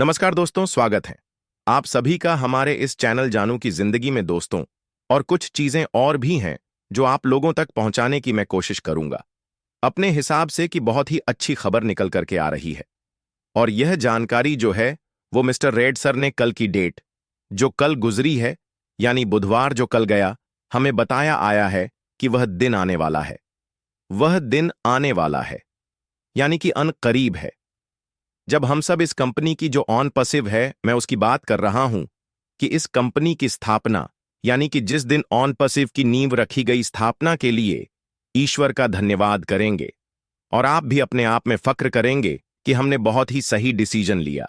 नमस्कार दोस्तों, स्वागत है आप सभी का हमारे इस चैनल जानू की जिंदगी में। दोस्तों, और कुछ चीजें और भी हैं जो आप लोगों तक पहुंचाने की मैं कोशिश करूंगा अपने हिसाब से कि बहुत ही अच्छी खबर निकल करके आ रही है। और यह जानकारी जो है वो मिस्टर रेड सर ने कल की डेट जो कल गुजरी है, यानी बुधवार जो कल गया, हमें बताया आया है कि वह दिन आने वाला है। वह दिन आने वाला है यानी कि अनकरीब है, जब हम सब इस कंपनी की जो ऑन पसिव है, मैं उसकी बात कर रहा हूं कि इस कंपनी की स्थापना, यानी कि जिस दिन ऑन पसिव की नींव रखी गई, स्थापना के लिए ईश्वर का धन्यवाद करेंगे। और आप भी अपने आप में फक्र करेंगे कि हमने बहुत ही सही डिसीजन लिया,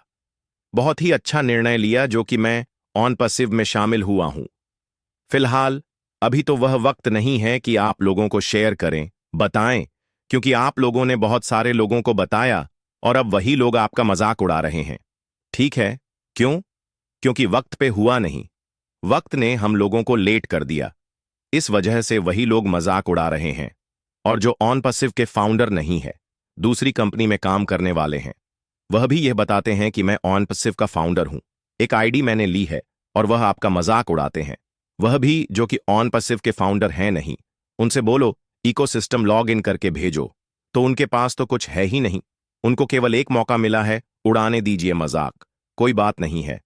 बहुत ही अच्छा निर्णय लिया, जो कि मैं ऑन पसिव में शामिल हुआ हूं। फिलहाल अभी तो वह वक्त नहीं है कि आप लोगों को शेयर करें, बताएं, क्योंकि आप लोगों ने बहुत सारे लोगों को बताया और अब वही लोग आपका मजाक उड़ा रहे हैं। ठीक है, क्यों? क्योंकि वक्त पे हुआ नहीं, वक्त ने हम लोगों को लेट कर दिया, इस वजह से वही लोग मजाक उड़ा रहे हैं। और जो ऑन पसिव के फाउंडर नहीं है, दूसरी कंपनी में काम करने वाले हैं, वह भी यह बताते हैं कि मैं ऑन पसिव का फाउंडर हूं, एक आईडी मैंने ली है, और वह आपका मजाक उड़ाते हैं। वह भी जो कि ऑन पसिव के फाउंडर हैं नहीं, उनसे बोलो इकोसिस्टम लॉग इन करके भेजो, तो उनके पास तो कुछ है ही नहीं। उनको केवल एक मौका मिला है, उड़ाने दीजिए मजाक, कोई बात नहीं है।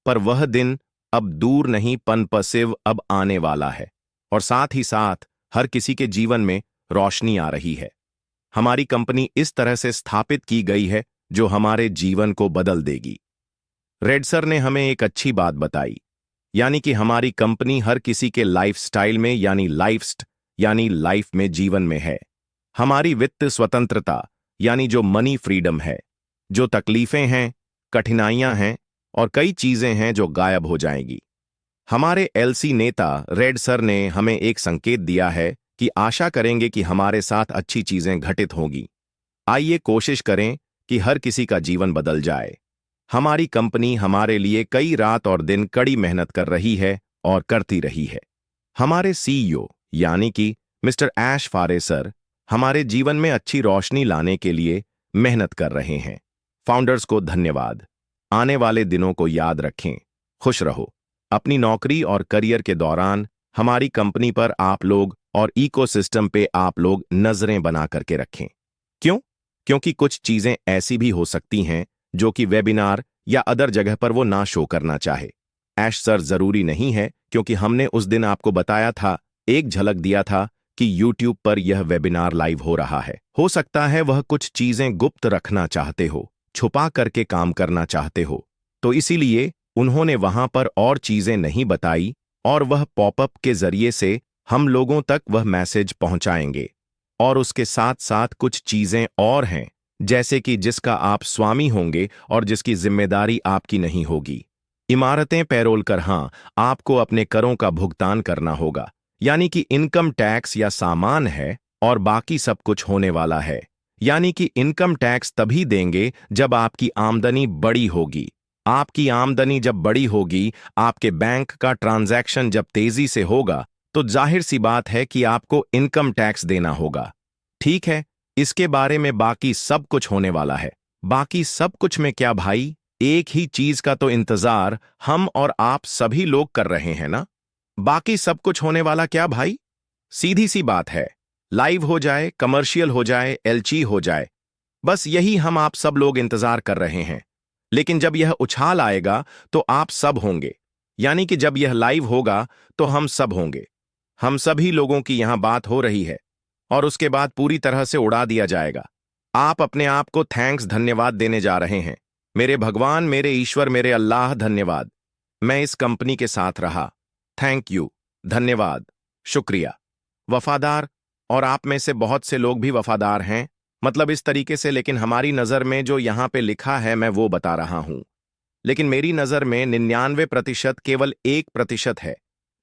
पर वह दिन अब दूर नहीं, पन पसिव अब आने वाला है, और साथ ही साथ हर किसी के जीवन में रोशनी आ रही है। हमारी कंपनी इस तरह से स्थापित की गई है जो हमारे जीवन को बदल देगी। रेड सर ने हमें एक अच्छी बात बताई, यानी कि हमारी कंपनी हर किसी के लाइफस्टाइल में, यानी लाइफ में, जीवन में है। हमारी वित्त स्वतंत्रता, यानी जो मनी फ्रीडम है, जो तकलीफें हैं, कठिनाइयां हैं और कई चीजें हैं जो गायब हो जाएंगी। हमारे एलसी नेता रेड सर ने हमें एक संकेत दिया है कि आशा करेंगे कि हमारे साथ अच्छी चीजें घटित होंगी। आइए कोशिश करें कि हर किसी का जीवन बदल जाए। हमारी कंपनी हमारे लिए कई रात और दिन कड़ी मेहनत कर रही है और करती रही है। हमारे सीईओ यानी कि मिस्टर ऐश फारे सर हमारे जीवन में अच्छी रोशनी लाने के लिए मेहनत कर रहे हैं। फाउंडर्स को धन्यवाद। आने वाले दिनों को याद रखें। खुश रहो। अपनी नौकरी और करियर के दौरान हमारी कंपनी पर आप लोग और इकोसिस्टम पे आप लोग नजरें बना करके रखें। क्यों? क्योंकि कुछ चीजें ऐसी भी हो सकती हैं जो कि वेबिनार या अदर जगह पर वो ना शो करना चाहे। ऐश सर जरूरी नहीं है, क्योंकि हमने उस दिन आपको बताया था, एक झलक दिया था कि YouTube पर यह वेबिनार लाइव हो रहा है। हो सकता है वह कुछ चीजें गुप्त रखना चाहते हो, छुपा करके काम करना चाहते हो, तो इसीलिए उन्होंने वहां पर और चीजें नहीं बताई, और वह पॉपअप के जरिए से हम लोगों तक वह मैसेज पहुंचाएंगे। और उसके साथ साथ कुछ चीजें और हैं, जैसे कि जिसका आप स्वामी होंगे और जिसकी जिम्मेदारी आपकी नहीं होगी। इमारतें पैरोल कर, हाँ, आपको अपने करों का भुगतान करना होगा, यानी कि इनकम टैक्स या सामान है, और बाकी सब कुछ होने वाला है। यानी कि इनकम टैक्स तभी देंगे जब आपकी आमदनी बड़ी होगी। आपकी आमदनी जब बड़ी होगी, आपके बैंक का ट्रांजैक्शन जब तेजी से होगा, तो जाहिर सी बात है कि आपको इनकम टैक्स देना होगा। ठीक है, इसके बारे में बाकी सब कुछ होने वाला है। बाकी सब कुछ में क्या भाई? एक ही चीज का तो इंतजार हम और आप सभी लोग कर रहे हैं ना। बाकी सब कुछ होने वाला क्या भाई? सीधी सी बात है, लाइव हो जाए, कमर्शियल हो जाए, एलची हो जाए, बस यही हम आप सब लोग इंतजार कर रहे हैं। लेकिन जब यह उछाल आएगा तो आप सब होंगे, यानी कि जब यह लाइव होगा तो हम सब होंगे। हम सभी लोगों की यहां बात हो रही है, और उसके बाद पूरी तरह से उड़ा दिया जाएगा। आप अपने आप को थैंक्स, धन्यवाद देने जा रहे हैं। मेरे भगवान, मेरे ईश्वर, मेरे अल्लाह, धन्यवाद। मैं इस कंपनी के साथ रहा, थैंक यू, धन्यवाद, शुक्रिया। वफादार, और आप में से बहुत से लोग भी वफादार हैं, मतलब इस तरीके से, लेकिन हमारी नजर में जो यहां पे लिखा है मैं वो बता रहा हूं। लेकिन मेरी नजर में 99% केवल 1% है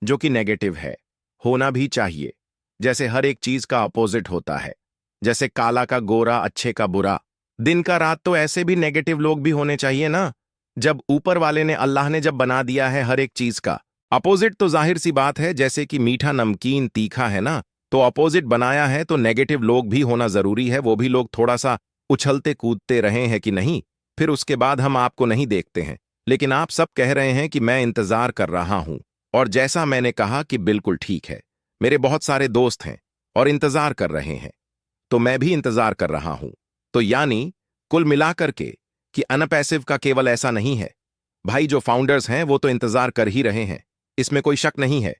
जो कि नेगेटिव है। होना भी चाहिए, जैसे हर एक चीज का अपोजिट होता है, जैसे काला का गोरा, अच्छे का बुरा, दिन का रात, तो ऐसे भी नेगेटिव लोग भी होने चाहिए ना। जब ऊपर वाले ने, अल्लाह ने जब बना दिया है हर एक चीज का अपोजिट, तो जाहिर सी बात है, जैसे कि मीठा नमकीन तीखा है ना, तो अपोजिट बनाया है, तो नेगेटिव लोग भी होना जरूरी है। वो भी लोग थोड़ा सा उछलते कूदते रहे हैं कि नहीं, फिर उसके बाद हम आपको नहीं देखते हैं, लेकिन आप सब कह रहे हैं कि मैं इंतजार कर रहा हूं। और जैसा मैंने कहा कि बिल्कुल ठीक है, मेरे बहुत सारे दोस्त हैं और इंतजार कर रहे हैं, तो मैं भी इंतजार कर रहा हूं। तो यानी कुल मिलाकर के कि अनपैसिव का केवल ऐसा नहीं है। भाई जो फाउंडर्स हैं वो तो इंतजार कर ही रहे हैं, इसमें कोई शक नहीं है।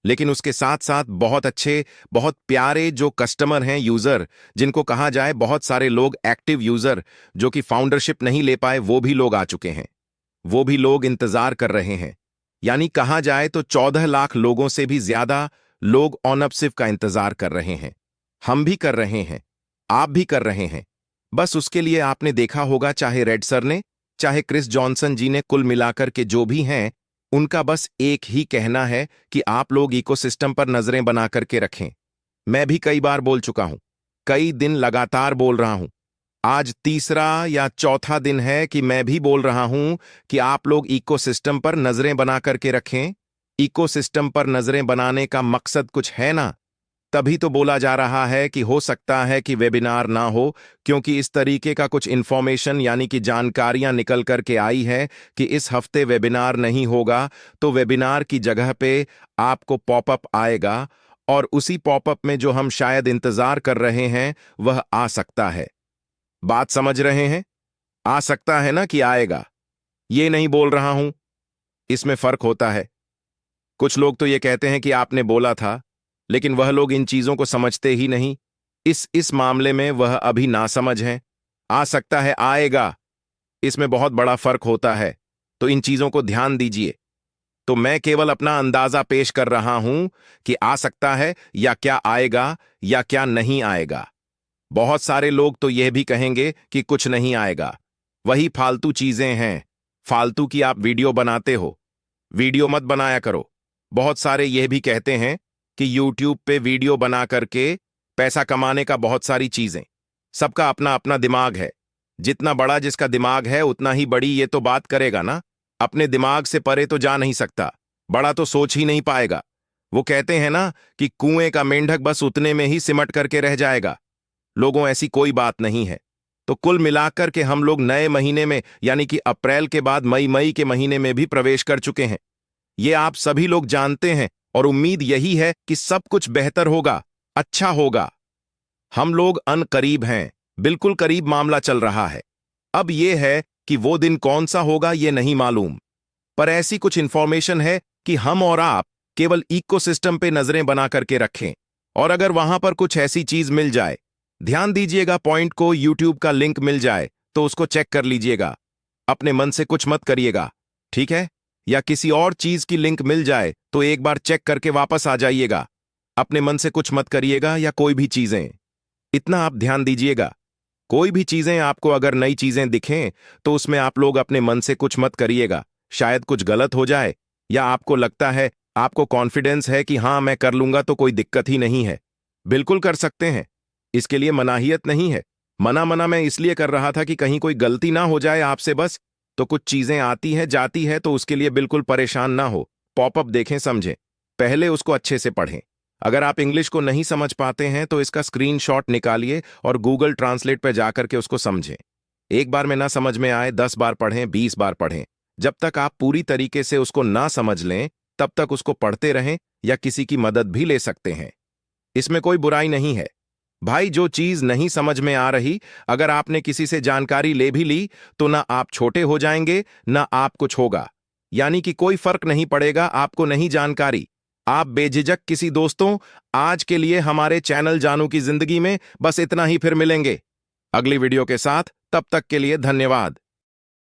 लेकिन उसके साथ साथ बहुत अच्छे, बहुत प्यारे जो कस्टमर हैं, यूजर, जिनको कहा जाए बहुत सारे लोग एक्टिव यूजर जो कि फाउंडरशिप नहीं ले पाए, वो भी लोग आ चुके हैं। वो भी लोग इंतजार कर रहे हैं। यानी कहा जाए तो 14 लाख लोगों से भी ज्यादा लोग ऑनअपसिव का इंतजार कर रहे हैं। हम भी कर रहे हैं, आप भी कर रहे हैं। बस उसके लिए आपने देखा होगा, चाहे रेड सर ने, चाहे क्रिस जॉनसन जी ने, कुल मिलाकर के जो भी हैं, उनका बस एक ही कहना है कि आप लोग इकोसिस्टम पर नजरें बना करके रखें। मैं भी कई बार बोल चुका हूं, कई दिन लगातार बोल रहा हूं। आज तीसरा या चौथा दिन है कि मैं भी बोल रहा हूं कि आप लोग इकोसिस्टम पर नजरें बना करके रखें। इकोसिस्टम पर नजरें बनाने का मकसद कुछ है ना, तभी तो बोला जा रहा है कि हो सकता है कि वेबिनार ना हो, क्योंकि इस तरीके का कुछ इंफॉर्मेशन यानी कि जानकारियां निकल करके आई है कि इस हफ्ते वेबिनार नहीं होगा। तो वेबिनार की जगह पे आपको पॉपअप आएगा, और उसी पॉपअप में जो हम शायद इंतजार कर रहे हैं वह आ सकता है। बात समझ रहे हैं? आ सकता है ना कि आएगा, ये नहीं बोल रहा हूं। इसमें फर्क होता है। कुछ लोग तो ये कहते हैं कि आपने बोला था, लेकिन वह लोग इन चीजों को समझते ही नहीं। इस मामले में वह अभी नासमझ हैं। आ सकता है, आएगा, इसमें बहुत बड़ा फर्क होता है। तो इन चीजों को ध्यान दीजिए। तो मैं केवल अपना अंदाजा पेश कर रहा हूं कि आ सकता है या क्या आएगा या क्या नहीं आएगा। बहुत सारे लोग तो यह भी कहेंगे कि कुछ नहीं आएगा, वही फालतू चीजें हैं। फालतू की आप वीडियो बनाते हो, वीडियो मत बनाया करो। बहुत सारे यह भी कहते हैं कि YouTube पे वीडियो बना करके पैसा कमाने का बहुत सारी चीजें। सबका अपना अपना दिमाग है। जितना बड़ा जिसका दिमाग है उतना ही बड़ी ये तो बात करेगा ना। अपने दिमाग से परे तो जा नहीं सकता, बड़ा तो सोच ही नहीं पाएगा। वो कहते हैं ना कि कुएं का मेंढक बस उतने में ही सिमट करके रह जाएगा। लोगों, ऐसी कोई बात नहीं है। तो कुल मिलाकर के हम लोग नए महीने में यानी कि अप्रैल के बाद मई के महीने में भी प्रवेश कर चुके हैं। ये आप सभी लोग जानते हैं, और उम्मीद यही है कि सब कुछ बेहतर होगा, अच्छा होगा। हम लोग करीब हैं, बिल्कुल करीब मामला चल रहा है। अब यह है कि वो दिन कौन सा होगा ये नहीं मालूम, पर ऐसी कुछ इंफॉर्मेशन है कि हम और आप केवल इकोसिस्टम पे नजरें बना करके रखें। और अगर वहां पर कुछ ऐसी चीज मिल जाए, ध्यान दीजिएगा, पॉइंट को YouTube का लिंक मिल जाए तो उसको चेक कर लीजिएगा। अपने मन से कुछ मत करिएगा, ठीक है? या किसी और चीज की लिंक मिल जाए तो एक बार चेक करके वापस आ जाइएगा। अपने मन से कुछ मत करिएगा, या कोई भी चीजें, इतना आप ध्यान दीजिएगा। कोई भी चीजें आपको अगर नई चीजें दिखें तो उसमें आप लोग अपने मन से कुछ मत करिएगा। शायद कुछ गलत हो जाए, या आपको लगता है, आपको कॉन्फिडेंस है कि हाँ मैं कर लूंगा तो कोई दिक्कत ही नहीं है। बिल्कुल कर सकते हैं, इसके लिए मनाहियत नहीं है। मना मैं इसलिए कर रहा था कि कहीं कोई गलती ना हो जाए आपसे बस। तो कुछ चीजें आती हैं जाती है, तो उसके लिए बिल्कुल परेशान ना हो। पॉपअप देखें, समझें, पहले उसको अच्छे से पढ़ें। अगर आप इंग्लिश को नहीं समझ पाते हैं तो इसका स्क्रीनशॉट निकालिए और गूगल ट्रांसलेट पर जाकर के उसको समझें। एक बार में ना समझ में आए, 10 बार पढ़ें, 20 बार पढ़ें। जब तक आप पूरी तरीके से उसको ना समझ लें तब तक उसको पढ़ते रहें, या किसी की मदद भी ले सकते हैं। इसमें कोई बुराई नहीं है। भाई, जो चीज नहीं समझ में आ रही, अगर आपने किसी से जानकारी ले भी ली तो ना आप छोटे हो जाएंगे ना आप कुछ होगा। यानी कि कोई फर्क नहीं पड़ेगा, आपको नहीं जानकारी। आप बेझिझक किसी दोस्तों, आज के लिए हमारे चैनल जानू की जिंदगी में बस इतना ही। फिर मिलेंगे अगली वीडियो के साथ, तब तक के लिए धन्यवाद।